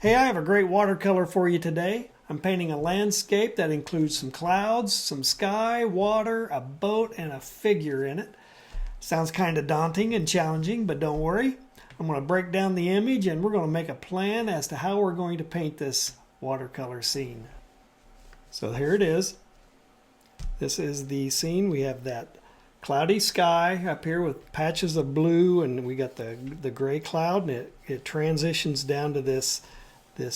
Hey, I have a great watercolor for you today. I'm painting a landscape that includes some clouds, some sky, water, a boat, and a figure in it. Sounds kind of daunting and challenging, but don't worry. I'm going to break down the image and we're going to make a plan as to how we're going to paint this watercolor scene. So here it is. This is the scene. We have that cloudy sky up here with patches of blue, and we got the gray cloud, and it transitions down to this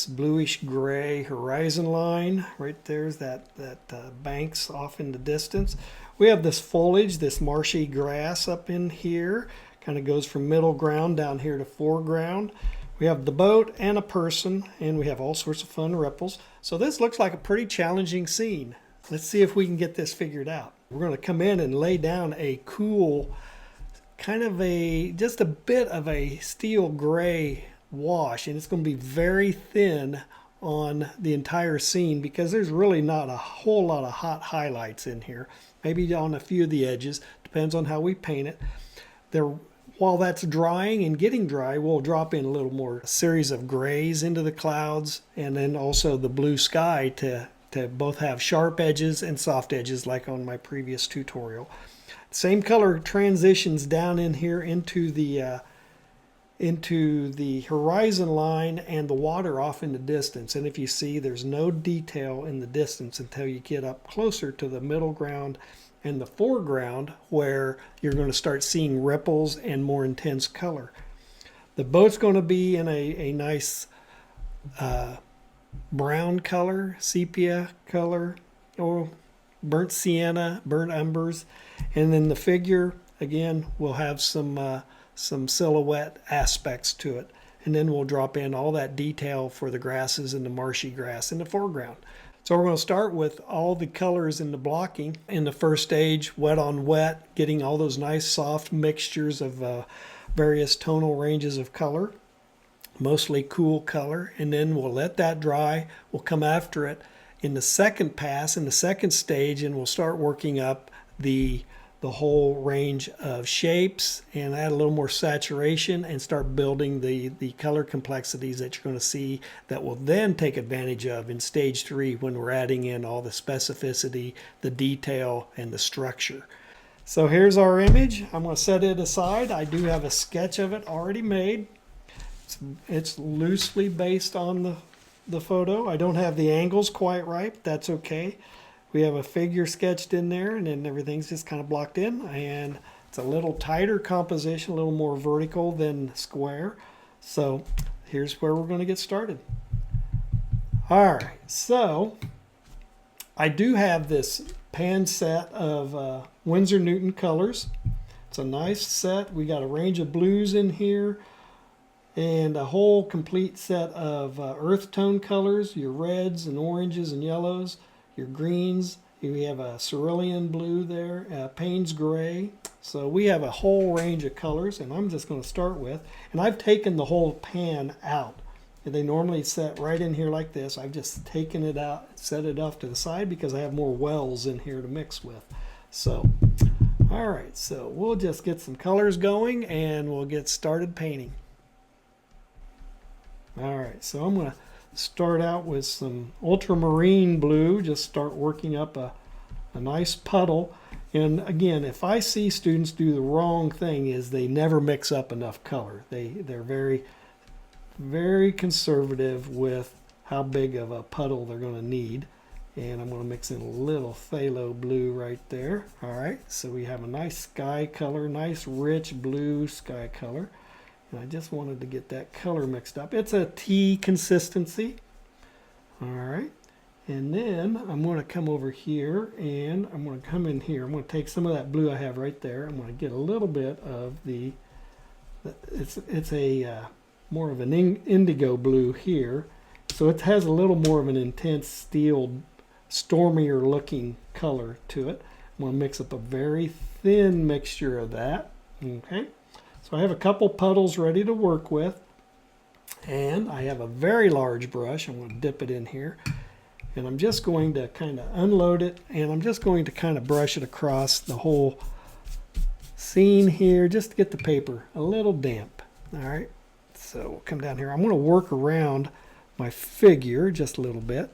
bluish gray horizon line. Right there's that banks off in the distance. We have this foliage, this marshy grass up in here, kind of goes from middle ground down here to foreground. We have the boat and a person, and we have all sorts of fun ripples. So this looks like a pretty challenging scene. Let's see if we can get this figured out. We're going to come in and lay down a cool, kind of just a bit of a steel gray wash, and it's going to be very thin on the entire scene because there's really not a whole lot of hot highlights in here. Maybe on a few of the edges, depends on how we paint it. While that's drying and getting dry, we'll drop in a little more series of grays into the clouds, and then also the blue sky to both have sharp edges and soft edges like on my previous tutorial. Same color transitions down in here into the horizon line and the water off in the distance. And if you see, there's no detail in the distance until you get up closer to the middle ground and the foreground, where you're going to start seeing ripples and more intense color. The boat's going to be in a nice brown color, sepia color, or burnt sienna, burnt embers. And then the figure, again, will have some silhouette aspects to it. And then we'll drop in all that detail for the grasses and the marshy grass in the foreground. So we're going to start with all the colors in the blocking. In the first stage, wet on wet, getting all those nice soft mixtures of various tonal ranges of color, mostly cool color, and then we'll let that dry. We'll come after it in the second pass, in the second stage, and we'll start working up the whole range of shapes and add a little more saturation and start building the color complexities that you're going to see that we'll then take advantage of in stage 3 when we're adding in all the specificity, the detail, and the structure. So here's our image. I'm going to set it aside. I do have a sketch of it already made. It's loosely based on the photo. I don't have the angles quite right, but that's okay. We have a figure sketched in there, and then everything's just kind of blocked in, and it's a little tighter composition, a little more vertical than square. So here's where we're going to get started. All right, so I do have this pan set of Winsor Newton colors. It's a nice set. We got a range of blues in here and a whole complete set of earth tone colors, your reds and oranges and yellows, your greens. We have a cerulean blue there, Payne's gray. So we have a whole range of colors, and I'm just going to start with, and I've taken the whole pan out. And they normally set right in here like this. I've just taken it out, set it off to the side because I have more wells in here to mix with. So, all right, so we'll just get some colors going and we'll get started painting. All right, so I'm going to start out with some ultramarine blue, just start working up a nice puddle. And again, if I see students do the wrong thing, is they never mix up enough color. They're very, very conservative with how big of a puddle they're going to need. And I'm going to mix in a little phthalo blue right there. All right, so we have a nice sky color, nice rich blue sky color. And I just wanted to get that color mixed up. It's a tea consistency. All right. And then I'm going to come over here and I'm going to come in here. I'm going to take some of that blue I have right there. I'm going to get a little bit of it's a more of an indigo blue here. So it has a little more of an intense steel, stormier looking color to it. I'm going to mix up a very thin mixture of that. Okay. So I have a couple puddles ready to work with, and I have a very large brush. I'm going to dip it in here, and I'm just going to kind of unload it, and I'm just going to kind of brush it across the whole scene here just to get the paper a little damp. All right, so we'll come down here. I'm going to work around my figure just a little bit.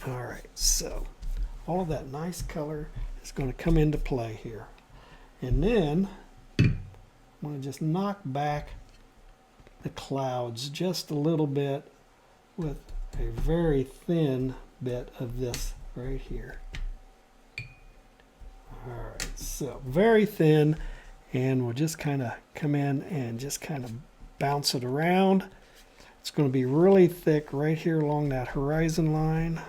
All right, so all of that nice color is going to come into play here. And then I'm going to just knock back the clouds just a little bit with a very thin bit of this right here. All right, so very thin, and we'll just kind of come in and just kind of bounce it around. It's going to be really thick right here along that horizon line.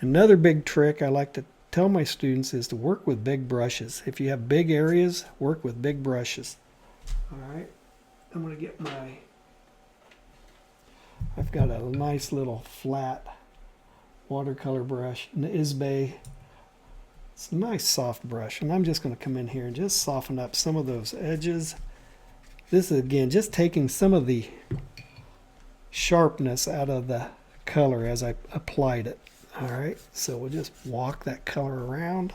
Another big trick I like to tell my students is to work with big brushes. If you have big areas, work with big brushes. All right, I'm going to get I've got a nice little flat watercolor brush, an Isbay. It's a nice soft brush, and I'm just going to come in here and just soften up some of those edges. This is, again, just taking some of the sharpness out of the color as I applied it. All right, so we'll just walk that color around.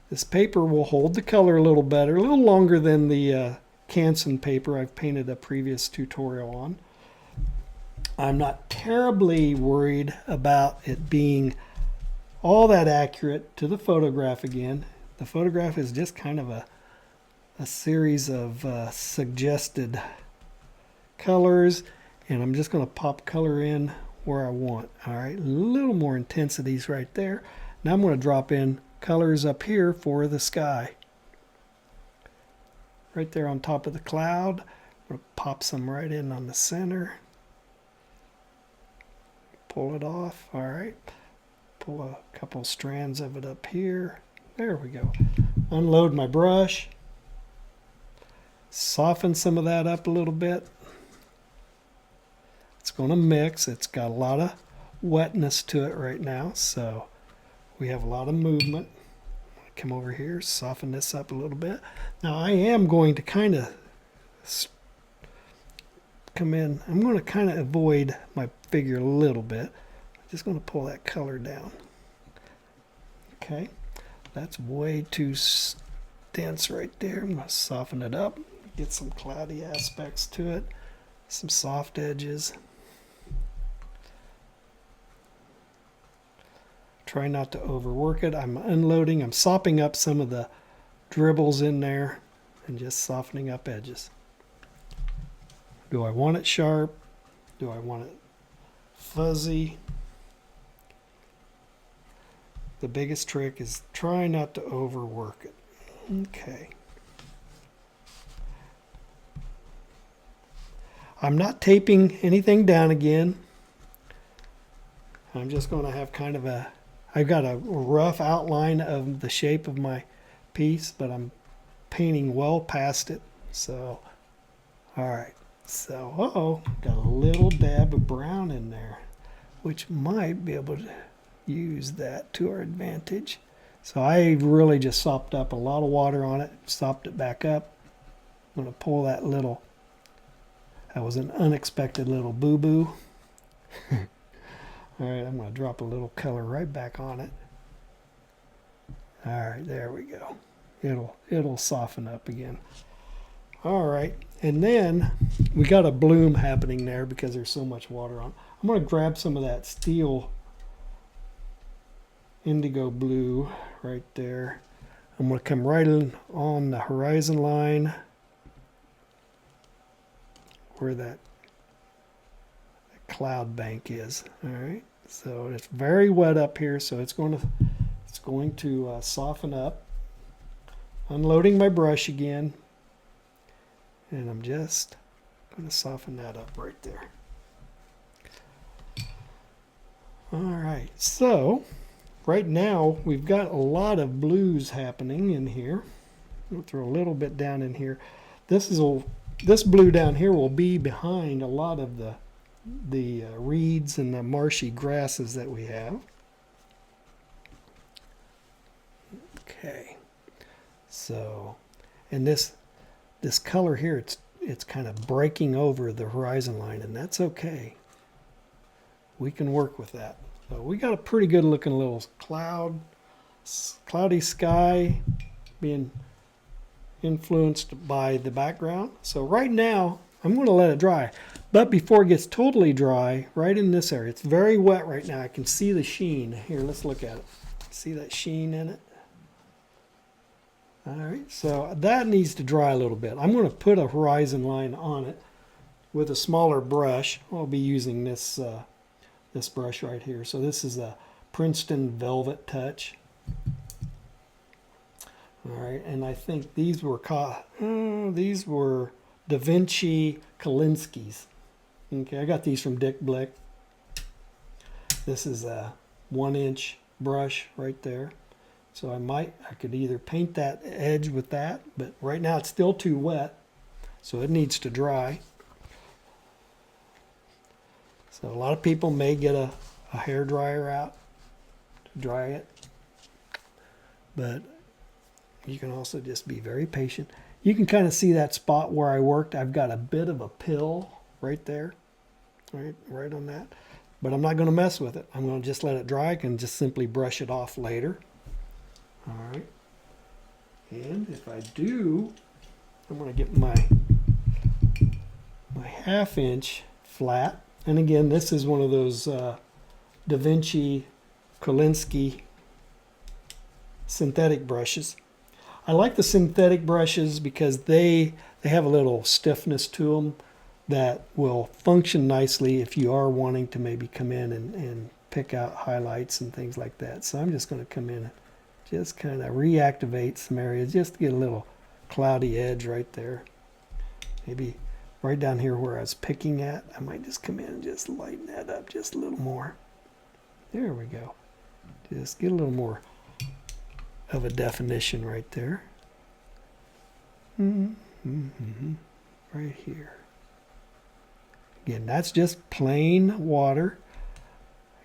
This paper will hold the color a little better, a little longer than the Canson paper I've painted a previous tutorial on. I'm not terribly worried about it being all that accurate to the photograph again. The photograph is just kind of a series of suggested colors, and I'm just going to pop color in where I want. All right, a little more intensities right there. Now I'm going to drop in colors up here for the sky. Right there on top of the cloud. I'm going to pop some right in on the center. Pull it off. All right. Pull a couple strands of it up here. There we go. Unload my brush. Soften some of that up a little bit. It's going to mix. It's got a lot of wetness to it right now, so we have a lot of movement. Come over here, soften this up a little bit. Now I am going to kind of come in. I'm going to kind of avoid my figure a little bit. I'm just going to pull that color down. Okay, that's way too dense right there. I'm going to soften it up, get some cloudy aspects to it, some soft edges. Try not to overwork it. I'm unloading, I'm sopping up some of the dribbles in there and just softening up edges. Do I want it sharp? Do I want it fuzzy? The biggest trick is try not to overwork it. Okay. I'm not taping anything down again. I'm just going to have kind of I've got a rough outline of the shape of my piece, but I'm painting well past it. So, all right. So, got a little dab of brown in there, which might be able to use that to our advantage. So I really just sopped up a lot of water on it, sopped it back up. I'm going to pull that was an unexpected little boo-boo. All right, I'm going to drop a little color right back on it. All right, there we go. It'll soften up again. All right, and then we got a bloom happening there because there's so much water on. I'm going to grab some of that steel indigo blue right there. I'm going to come right in on the horizon line where that cloud bank is. All right. So it's very wet up here, so it's going to soften up. Unloading my brush again, and I'm just going to soften that up right there. All right, so right now we've got a lot of blues happening in here. We'll throw a little bit down in here. This blue down here will be behind a lot of the reeds and the marshy grasses that we have. Okay, so, and this color here, it's kind of breaking over the horizon line, and that's okay. We can work with that. So we got a pretty good looking little cloudy sky. being influenced by the background. So right now, I'm going to let it dry. But before it gets totally dry, right in this area, it's very wet right now. I can see the sheen. Here, let's look at it. See that sheen in it? All right, so that needs to dry a little bit. I'm going to put a horizon line on it with a smaller brush. I'll be using this this brush right here. So this is a Princeton Velvet Touch. All right, and I think these were Da Vinci Kolinsky's. Okay, I got these from Dick Blick. This is a 1-inch brush right there. So I could either paint that edge with that, but right now it's still too wet, so it needs to dry. So a lot of people may get a hair dryer out to dry it, but you can also just be very patient. You can kind of see that spot where I worked. I've got a bit of a pill right there, right on that. But I'm not going to mess with it. I'm going to just let it dry. I can just simply brush it off later. All right. And if I do, I'm going to get my 1/2-inch flat. And again, this is one of those Da Vinci Kolinsky synthetic brushes. I like the synthetic brushes because they have a little stiffness to them that will function nicely if you are wanting to maybe come in and pick out highlights and things like that. So I'm just going to come in and just kind of reactivate some areas just to get a little cloudy edge right there. Maybe right down here where I was picking at, I might just come in and just lighten that up just a little more. There we go. Just get a little more of a definition right there. Right here. Again, that's just plain water.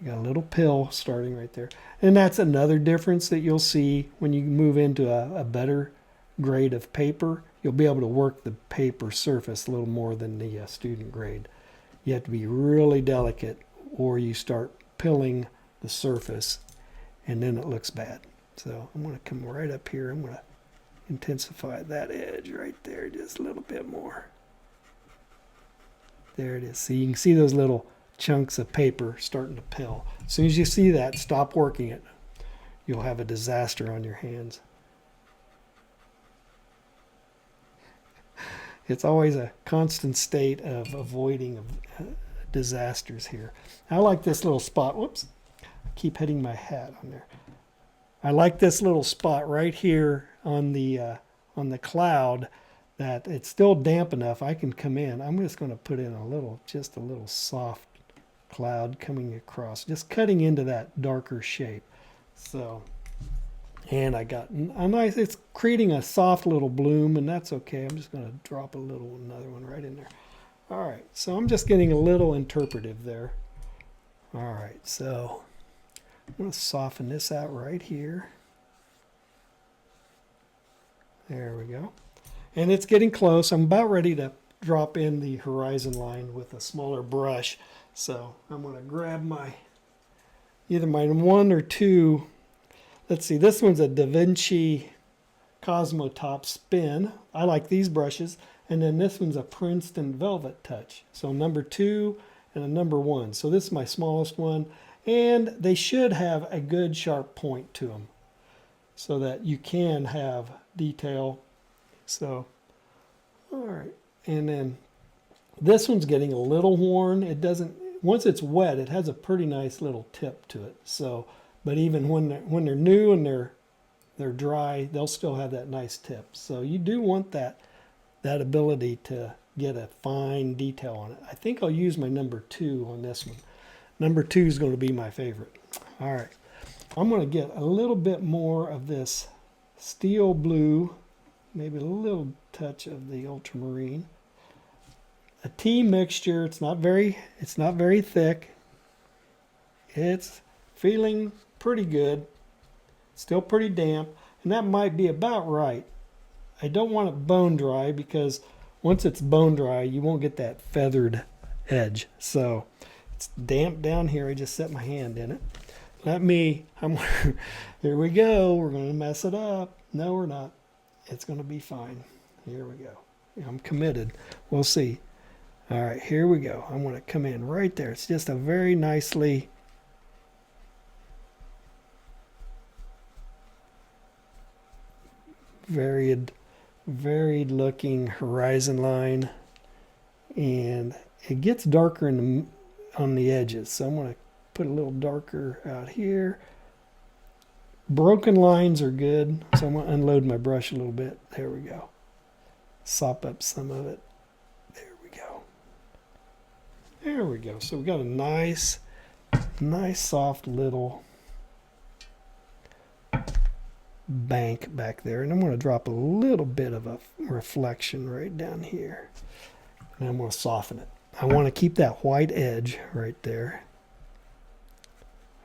I got a little pill starting right there. And that's another difference that you'll see when you move into a better grade of paper. You'll be able to work the paper surface a little more than the student grade. You have to be really delicate or you start pilling the surface and then it looks bad. So I'm going to come right up here. I'm going to intensify that edge right there just a little bit more. There it is. So you can see those little chunks of paper starting to pill. As soon as you see that, stop working it. You'll have a disaster on your hands. It's always a constant state of avoiding disasters here. I like this little spot. Whoops. I keep hitting my hat on there. I like this little spot right here on the cloud that it's still damp enough. I can come in. I'm just going to put in just a little soft cloud coming across, just cutting into that darker shape. So, and I got a nice, it's creating a soft little bloom, and that's okay. I'm just going to drop another one right in there. All right, so I'm just getting a little interpretive there. All right, so I'm going to soften this out right here. There we go. And it's getting close. I'm about ready to drop in the horizon line with a smaller brush. So I'm going to grab either my 1 or 2. Let's see, this one's a Da Vinci Cosmo Top Spin. I like these brushes. And then this one's a Princeton Velvet Touch. So number 2 and a number 1. So this is my smallest one. And they should have a good sharp point to them so that you can have detail. So, all right. And then this one's getting a little worn. It doesn't, once it's wet, it has a pretty nice little tip to it. So, but even when they're new and they're dry, they'll still have that nice tip. So you do want that ability to get a fine detail on it. I think I'll use my number 2 on this one. Number 2 is going to be my favorite. All right. I'm going to get a little bit more of this steel blue, maybe a little touch of the ultramarine. A tea mixture. It's not very thick. It's feeling pretty good. Still pretty damp, and that might be about right. I don't want it bone dry because once it's bone dry, you won't get that feathered edge. So it's damp down here. I just set my hand in it. Here we go. We're going to mess it up. No, we're not. It's going to be fine. Here we go. I'm committed. We'll see. All right, here we go. I'm going to come in right there. It's just a very nicely varied looking horizon line, and it gets darker on the edges, so I'm going to put a little darker out here. Broken lines are good, so I'm going to unload my brush a little bit. There we go. Sop up some of it. There we go. There we go. So we got a nice soft little bank back there, and I'm going to drop a little bit of a reflection right down here, and I'm going to soften it. I want to keep that white edge right there.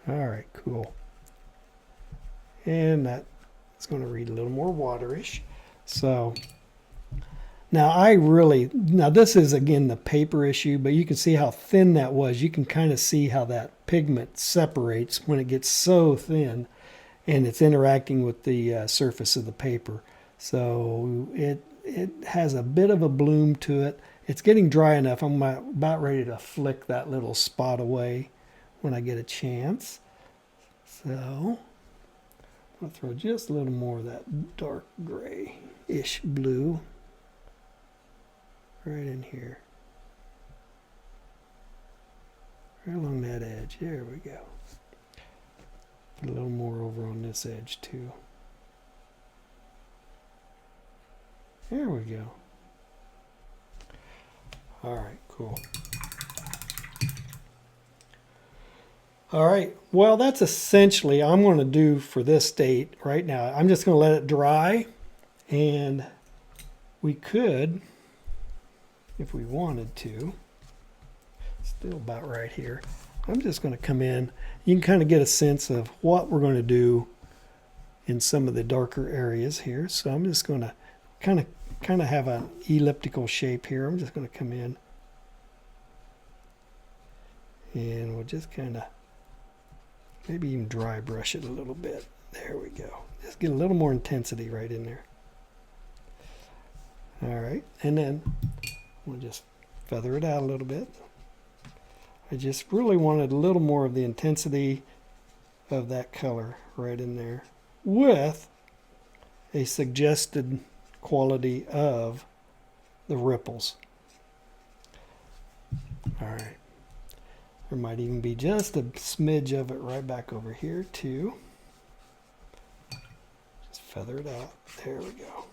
All right, cool. And that is going to read a little more waterish. So now this is again the paper issue, but you can see how thin that was. You can kind of see how that pigment separates when it gets so thin and it's interacting with the surface of the paper. So it has a bit of a bloom to it. It's getting dry enough. I'm about ready to flick that little spot away when I get a chance. So I'll throw just a little more of that dark gray-ish blue right in here. Right along that edge. There we go. Put a little more over on this edge too. There we go. All right, cool. All right, well, that's essentially I'm going to do for this date right now. I'm just going to let it dry, and we could, if we wanted to, still about right here. I'm just going to come in. You can kind of get a sense of what we're going to do in some of the darker areas here. So I'm just going to kind of have an elliptical shape here. I'm just going to come in, and we'll just kind of maybe even dry brush it a little bit. There we go. Just get a little more intensity right in there. All right, and then we'll just feather it out a little bit. I just really wanted a little more of the intensity of that color right in there with a suggested quality of the ripples. All right. There might even be just a smidge of it right back over here too. Just feather it out. There we go.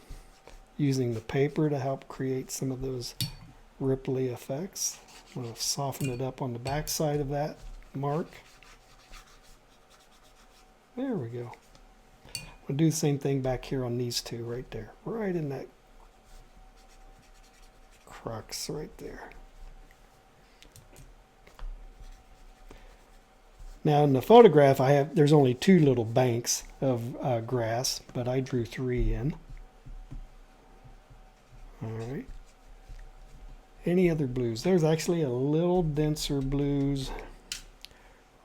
Using the paper to help create some of those ripply effects. I'm going to soften it up on the back side of that mark. There we go. We'll do the same thing back here on these two right there. Right in that crux right there. Now in the photograph there's only two little banks of grass, but I drew 3 in. All right. Any other blues? There's actually a little denser blues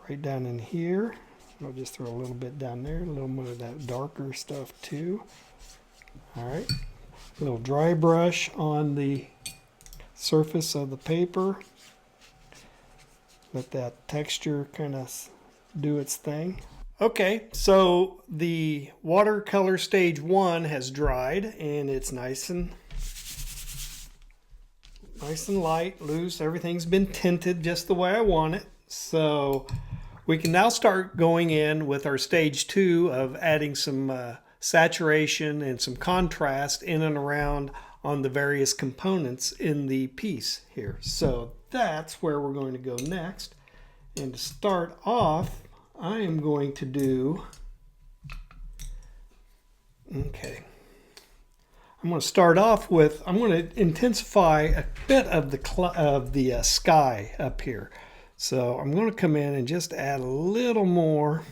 right down in here. I'll just throw a little bit down there, a little more of that darker stuff too. All right. A little dry brush on the surface of the paper. Let that texture kind of do its thing. Okay, so the watercolor stage 1 has dried, and it's nice and light, loose. Everything's been tinted just the way I want it. So we can now start going in with our stage 2 of adding some saturation and some contrast in and around on the various components in the piece here. So that's where we're going to go next. And to start off, I am going to do, okay, I'm going to start off with, I'm going to intensify a bit of the sky up here. So I'm going to come in and just add a little more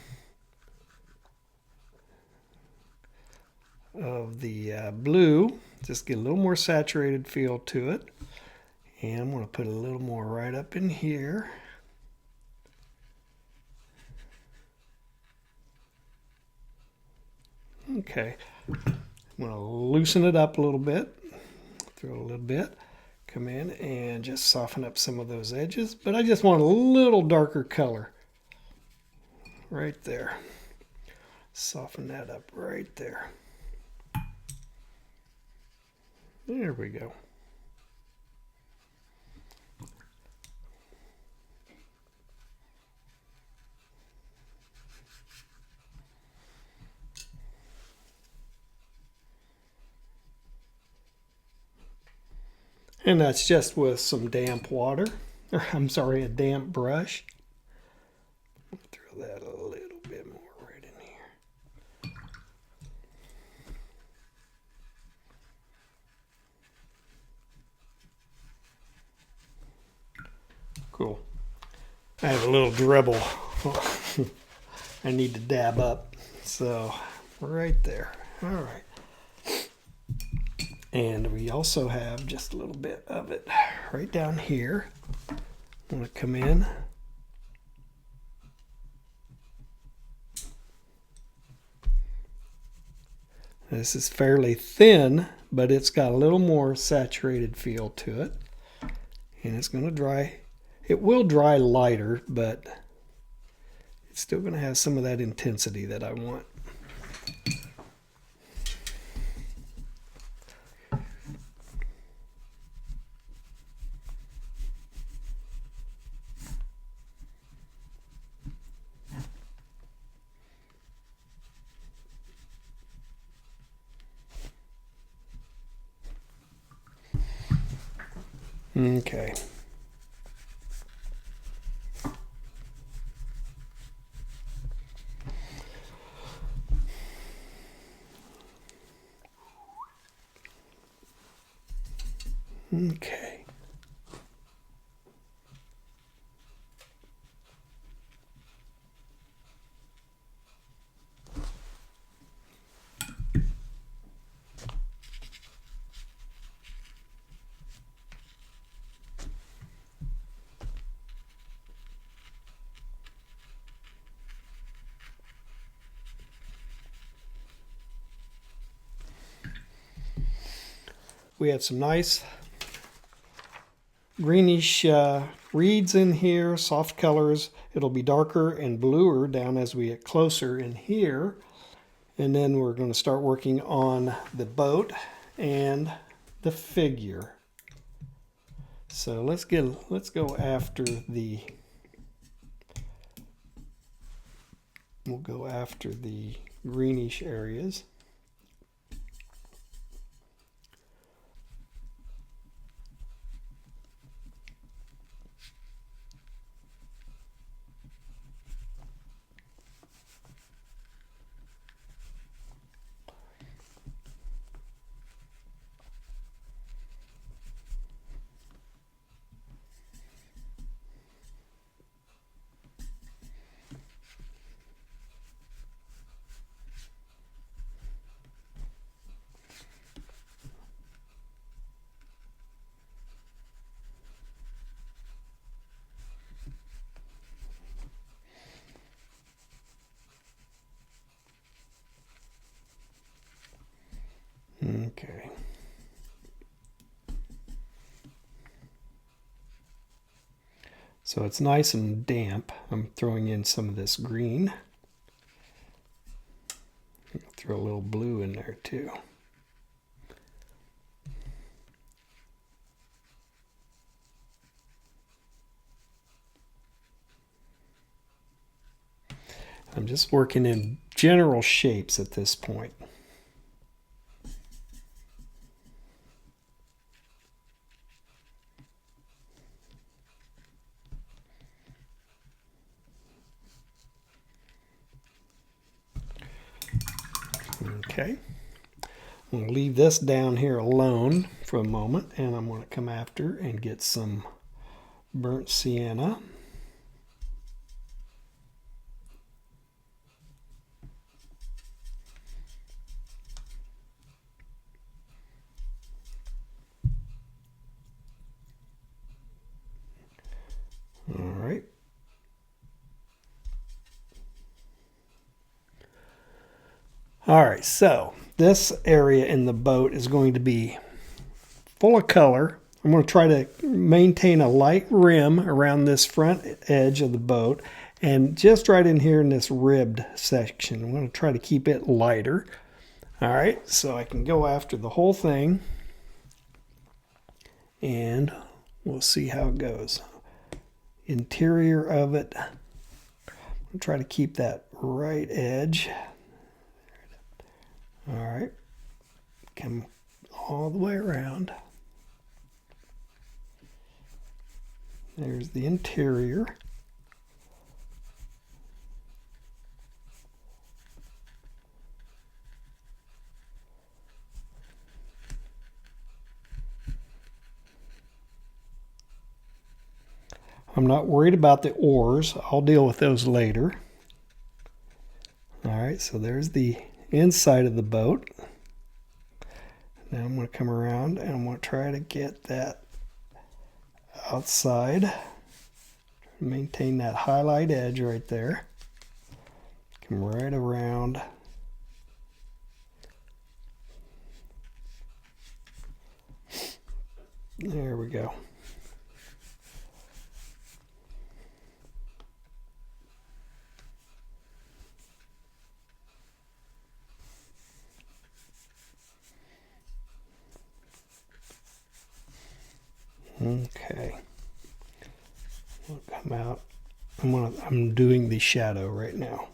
of the blue, just get a little more saturated feel to it. And I'm going to put a little more right up in here. Okay. I'm going to loosen it up a little bit, throw a little bit, come in and just soften up some of those edges. But I just want a little darker color right there. Soften that up right there. There we go. And that's just with some damp water, or I'm sorry, a damp brush. Throw that a little bit more right in here. Cool. I have a little dribble. I need to dab up. So right there. All right. And we also have just a little bit of it right down here. I'm going to come in. This is fairly thin, but it's got a little more saturated feel to it. And it's going to dry. It will dry lighter, but it's still going to have some of that intensity that I want. Okay. Okay. We have some nice greenish reeds in here, soft colors. It'll be darker and bluer down as we get closer in here. And then we're going to start working on the boat and the figure. So let's go after the greenish areas. Okay. So it's nice and damp. I'm throwing in some of this green. I'll throw a little blue in there too. I'm just working in general shapes at this point. Okay, I'm going to leave this down here alone for a moment, and I'm going to come after and get some burnt sienna. All right. All right, so this area in the boat is going to be full of color. I'm going to try to maintain a light rim around this front edge of the boat, and just right in here in this ribbed section, I'm going to try to keep it lighter. All right, so I can go after the whole thing, and we'll see how it goes. Interior of it, I'll try to keep that right edge. All right, come all the way around. There's the interior. I'm not worried about the oars. I'll deal with those later. All right, so there's the inside of the boat. Now I'm going to come around and I'm going to try to get that outside. Maintain that highlight edge right there. Come right around. There we go. Okay. We'll come out. I'm doing the shadow right now.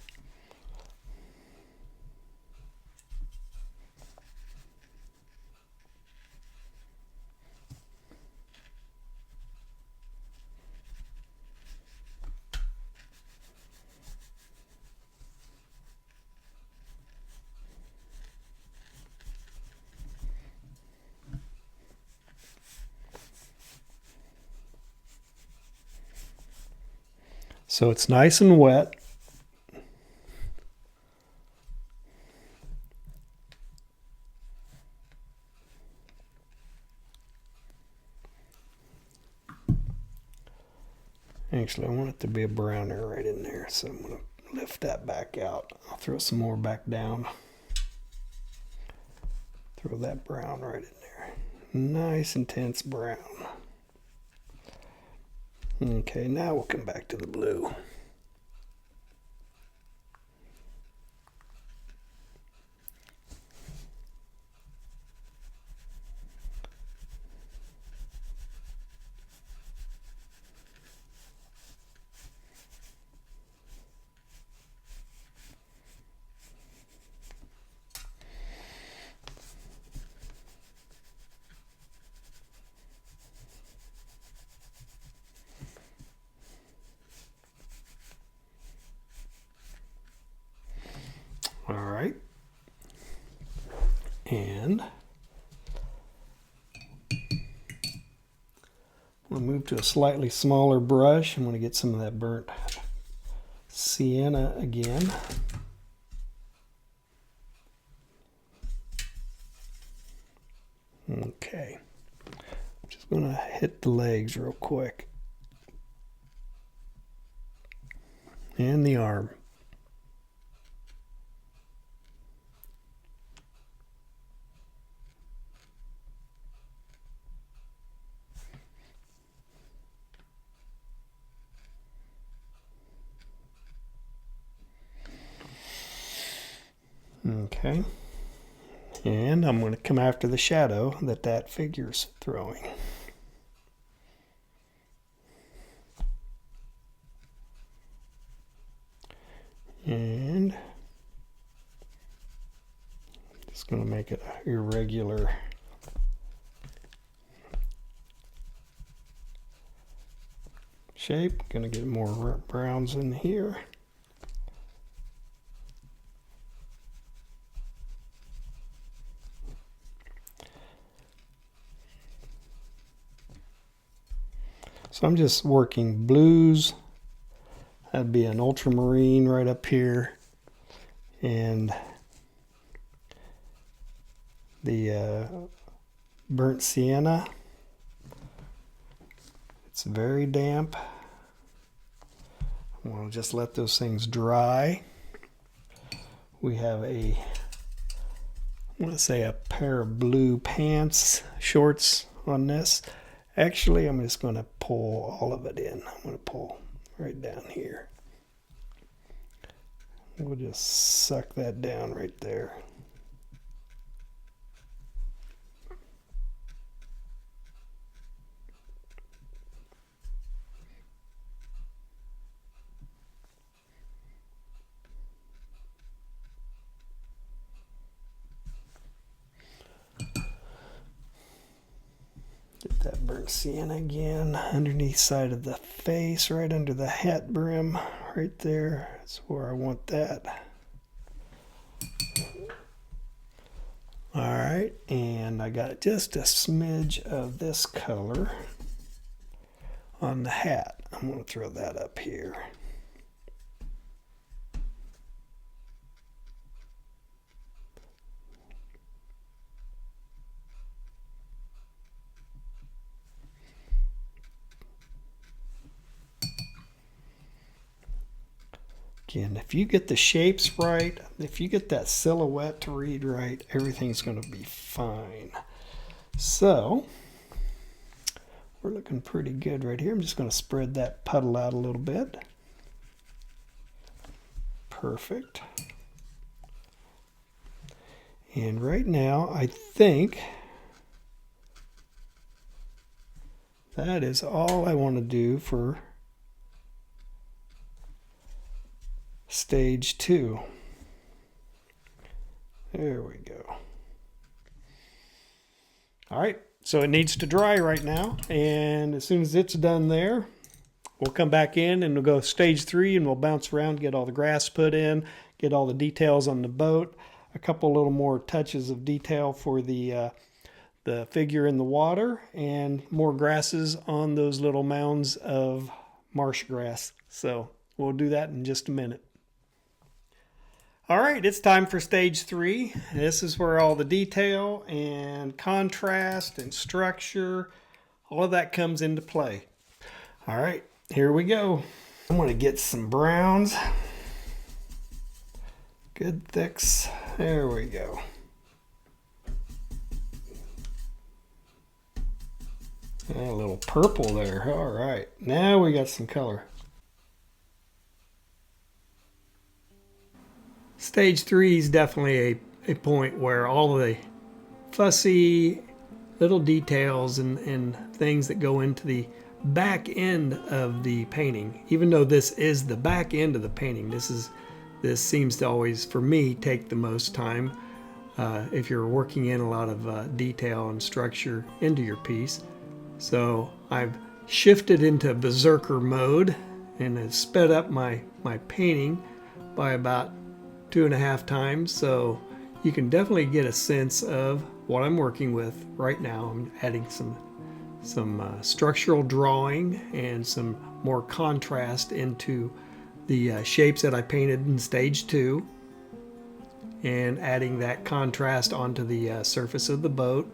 So it's nice and wet. Actually, I want it to be a browner right in there, so I'm going to lift that back out. I'll throw some more back down. Throw that brown right in there. Nice intense brown. Okay, now we'll come back to the blue. All right, and I'm going to move to a slightly smaller brush. I'm going to get some of that burnt sienna again. Okay, I'm just going to hit the legs real quick and the arm. Okay, and I'm going to come after the shadow that figure's throwing. And just going to make it an irregular shape. Going to get more browns in here. So I'm just working blues. That'd be an ultramarine right up here. And the burnt sienna. It's very damp. We'll just let those things dry. We have a I want to say a pair of blue pants, shorts on this. Actually, I'm just going to pull all of it in. I'm going to pull right down here. We'll just suck that down right there. Get that burnt sienna again underneath side of the face, right under the hat brim, right there. That's where I want that. All right, and I got just a smidge of this color on the hat. I'm going to throw that up here. Again, if you get the shapes right, if you get that silhouette to read right, everything's going to be fine. So, we're looking pretty good right here. I'm just going to spread that puddle out a little bit. Perfect. And right now, I think that is all I want to do for stage 2. There we go. All right, so it needs to dry right now, and as soon as it's done there, we'll come back in and we'll go stage 3, and we'll bounce around, get all the grass put in, get all the details on the boat, a couple little more touches of detail for the figure in the water, and more grasses on those little mounds of marsh grass. So we'll do that in just a minute. All right, it's time for stage 3. This is where all the detail and contrast and structure, all of that comes into play. All right, here we go. I'm going to get some browns. Good thicks. There we go. And a little purple there. All right, now we got some color. Stage 3 is definitely a point where all of the fussy little details and things that go into the back end of the painting, even though this is the back end of the painting, this seems to always, for me, take the most time if you're working in a lot of detail and structure into your piece. So I've shifted into berserker mode and have sped up my painting by about 2.5 times, so you can definitely get a sense of what I'm working with right now. I'm adding some structural drawing and some more contrast into the shapes that I painted in stage 2, and adding that contrast onto the surface of the boat,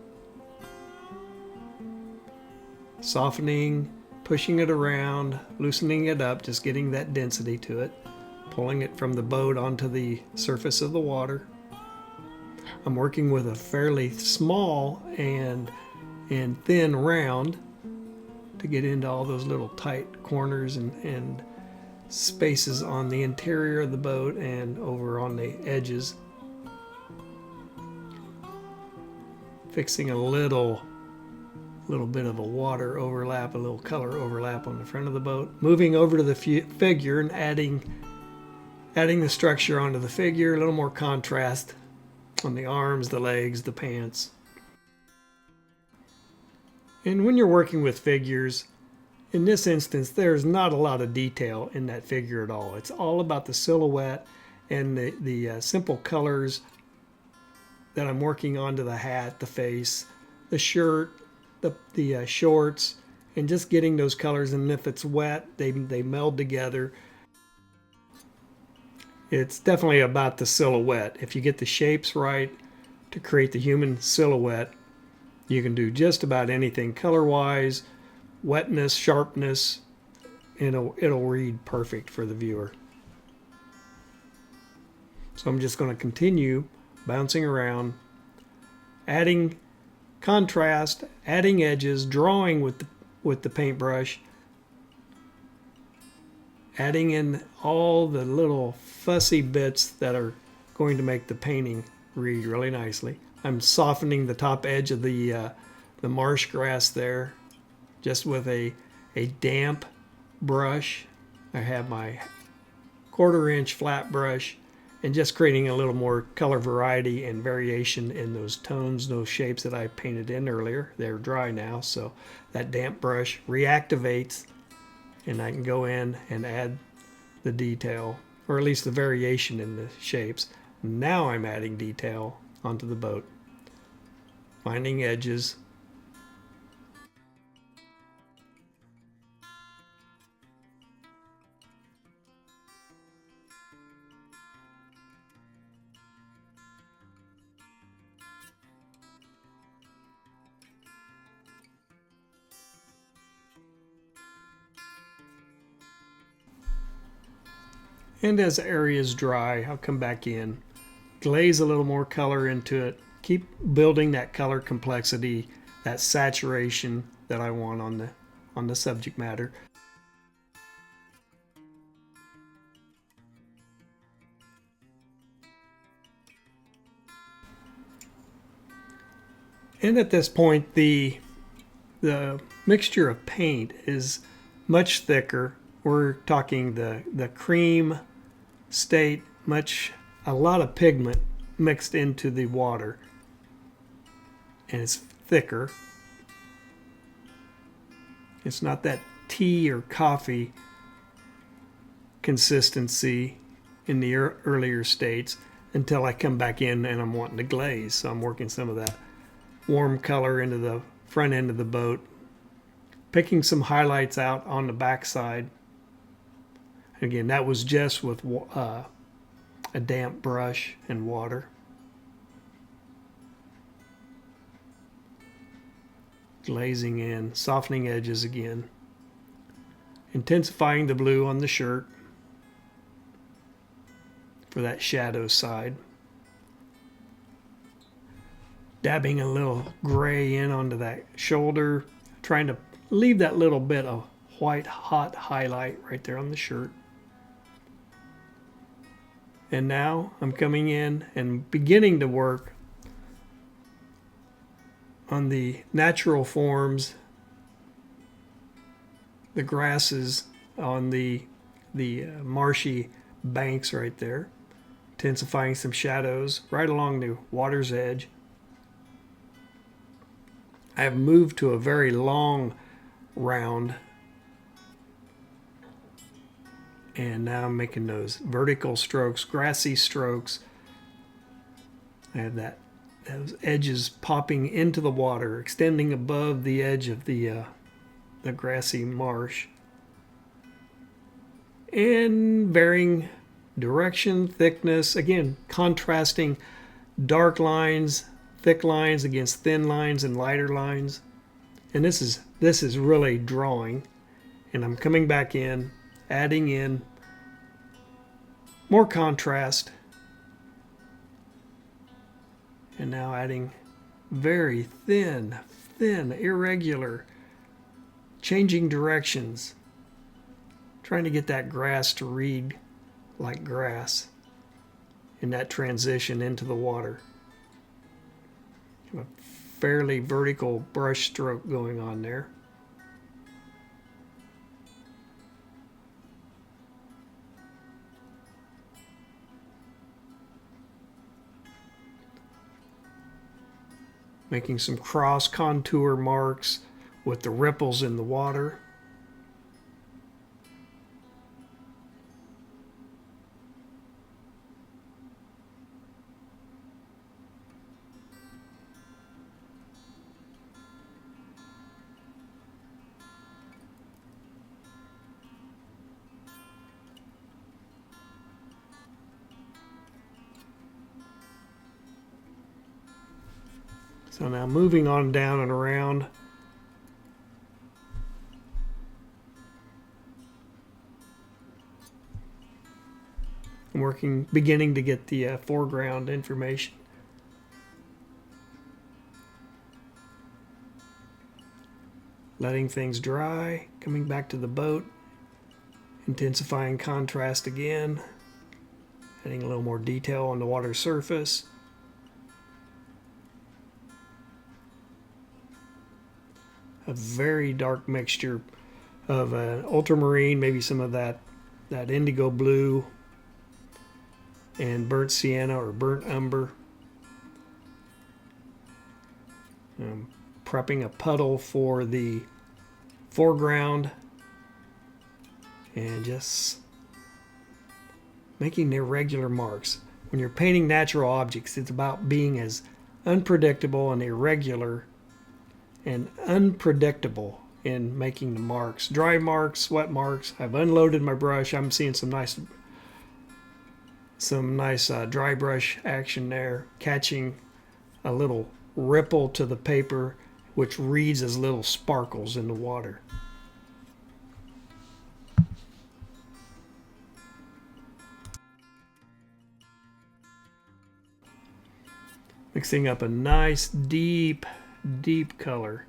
softening, pushing it around, loosening it up, just getting that density to it, pulling it from the boat onto the surface of the water. I'm working with a fairly small and thin round to get into all those little tight corners and spaces on the interior of the boat and over on the edges. Fixing a little bit of a water overlap, a little color overlap on the front of the boat. Moving over to the figure and adding the structure onto the figure, a little more contrast on the arms, the legs, the pants. And when you're working with figures, in this instance, there's not a lot of detail in that figure at all. It's all about the silhouette and the simple colors that I'm working onto the hat, the face, the shirt, the shorts, and just getting those colors. And if it's wet, they meld together. It's definitely about the silhouette. If you get the shapes right to create the human silhouette, you can do just about anything color-wise, wetness, sharpness, and it'll read perfect for the viewer. So I'm just going to continue bouncing around, adding contrast, adding edges, drawing with the paintbrush, adding in all the little fussy bits that are going to make the painting read really nicely. I'm softening the top edge of the marsh grass there just with a damp brush. I have my 1/4 inch flat brush and just creating a little more color variety and variation in those tones, those shapes that I painted in earlier. They're dry now, so that damp brush reactivates and I can go in and add the detail, or at least the variation in the shapes. Now I'm adding detail onto the boat, finding edges. And as the area is dry, I'll come back in, glaze a little more color into it, keep building that color complexity, that saturation that I want on the subject matter. And at this point, the mixture of paint is much thicker. We're talking the cream state, a lot of pigment mixed into the water, and it's thicker. It's not that tea or coffee consistency in the earlier states until I come back in and I'm wanting to glaze. So I'm working some of that warm color into the front end of the boat, picking some highlights out on the back side. Again, that was just with a damp brush and water. Glazing in, softening edges again. Intensifying the blue on the shirt for that shadow side. Dabbing a little gray in onto that shoulder, trying to leave that little bit of white hot highlight right there on the shirt. And now I'm coming in and beginning to work on the natural forms, the grasses on the marshy banks right there, intensifying some shadows right along the water's edge. I have moved to a very long round, and now I'm making those vertical strokes, grassy strokes. I have those edges popping into the water, extending above the edge of the grassy marsh, and varying direction, thickness, again contrasting dark lines, thick lines against thin lines and lighter lines. And this is really drawing. And I'm coming back in, adding in more contrast, and now adding very thin, irregular, changing directions, trying to get that grass to read like grass in that transition into the water. A fairly vertical brush stroke going on there. Making some cross contour marks with the ripples in the water. So now moving on down and around. I'm beginning to get the foreground information. letting things dry, coming back to the boat, intensifying contrast again, adding a little more detail on the water surface. A very dark mixture of an ultramarine, maybe some of that indigo blue, and burnt sienna or burnt umber. I'm prepping a puddle for the foreground and just making irregular marks. When you're painting natural objects, it's about being as unpredictable and irregular and unpredictable in making the marks. Dry marks, wet marks. I've unloaded my brush. I'm seeing some nice dry brush action there, catching a little ripple to the paper, which reads as little sparkles in the water. Mixing up a nice deep color.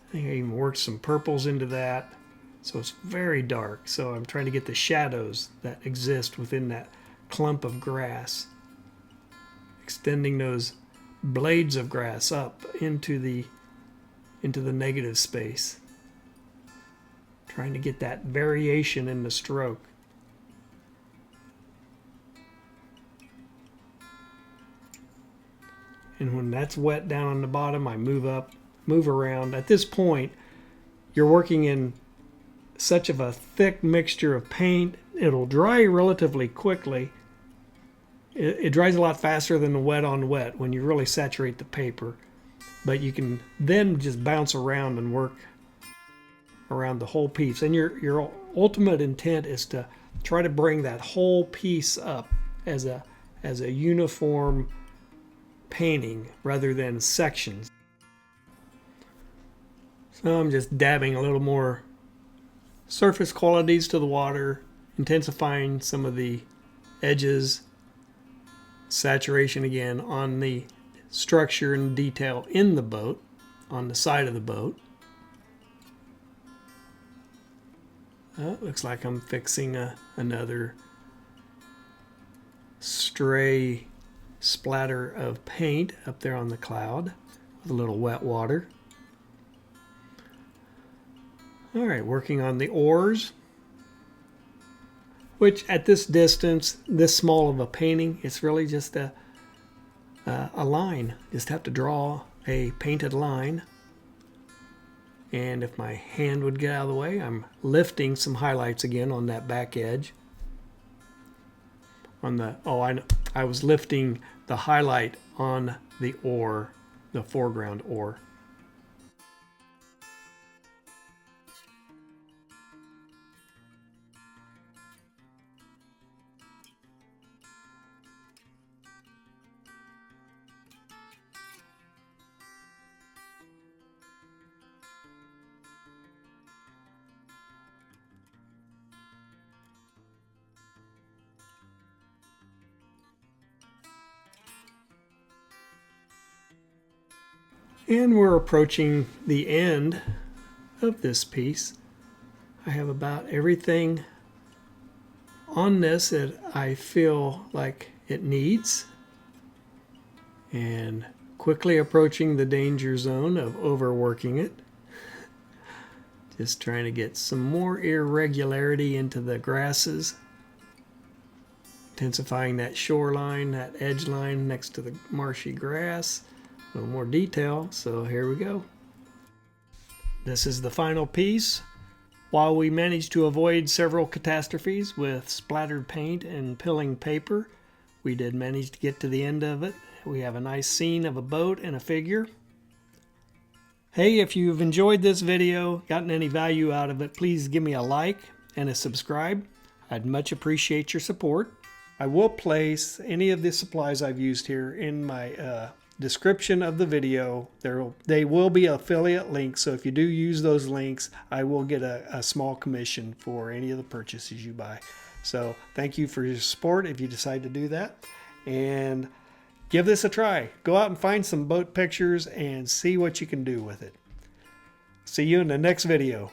I think I even worked some purples into that, so it's very dark. So I'm trying to get the shadows that exist within that clump of grass, extending those blades of grass up into the negative space, trying to get that variation in the stroke. And when that's wet down on the bottom, I move up, move around. At this point, you're working in such of a thick mixture of paint. It'll dry relatively quickly. It dries a lot faster than the wet on wet when you really saturate the paper. But you can then just bounce around and work around the whole piece. And your ultimate intent is to try to bring that whole piece up as a uniform painting rather than sections. So I'm just dabbing a little more surface qualities to the water, intensifying some of the edges, saturation again on the structure and detail in the boat, on the side of the boat. Looks like I'm fixing another stray splatter of paint up there on the cloud with a little wet water. All right, working on the oars, which at this distance, this small of a painting, it's really just a line. Just have to draw a painted line. And if my hand would get out of the way, I'm lifting some highlights again on that back edge. I was lifting the highlight on the oar, the foreground oar. And we're approaching the end of this piece. I have about everything on this that I feel like it needs, and quickly approaching the danger zone of overworking it. Just trying to get some more irregularity into the grasses, intensifying that shoreline, that edge line next to the marshy grass. A little more detail, so here we go. This is the final piece. While we managed to avoid several catastrophes with splattered paint and pilling paper, we did manage to get to the end of it. We have a nice scene of a boat and a figure. Hey, if you've enjoyed this video, gotten any value out of it, please give me a like and a subscribe. I'd much appreciate your support. I will place any of the supplies I've used here in my description of the video. They will be affiliate links, so if you do use those links, I will get a small commission for any of the purchases you buy. So thank you for your support if you decide to do that, and give this a try. Go out and find some boat pictures and see what you can do with it. See you in the next video.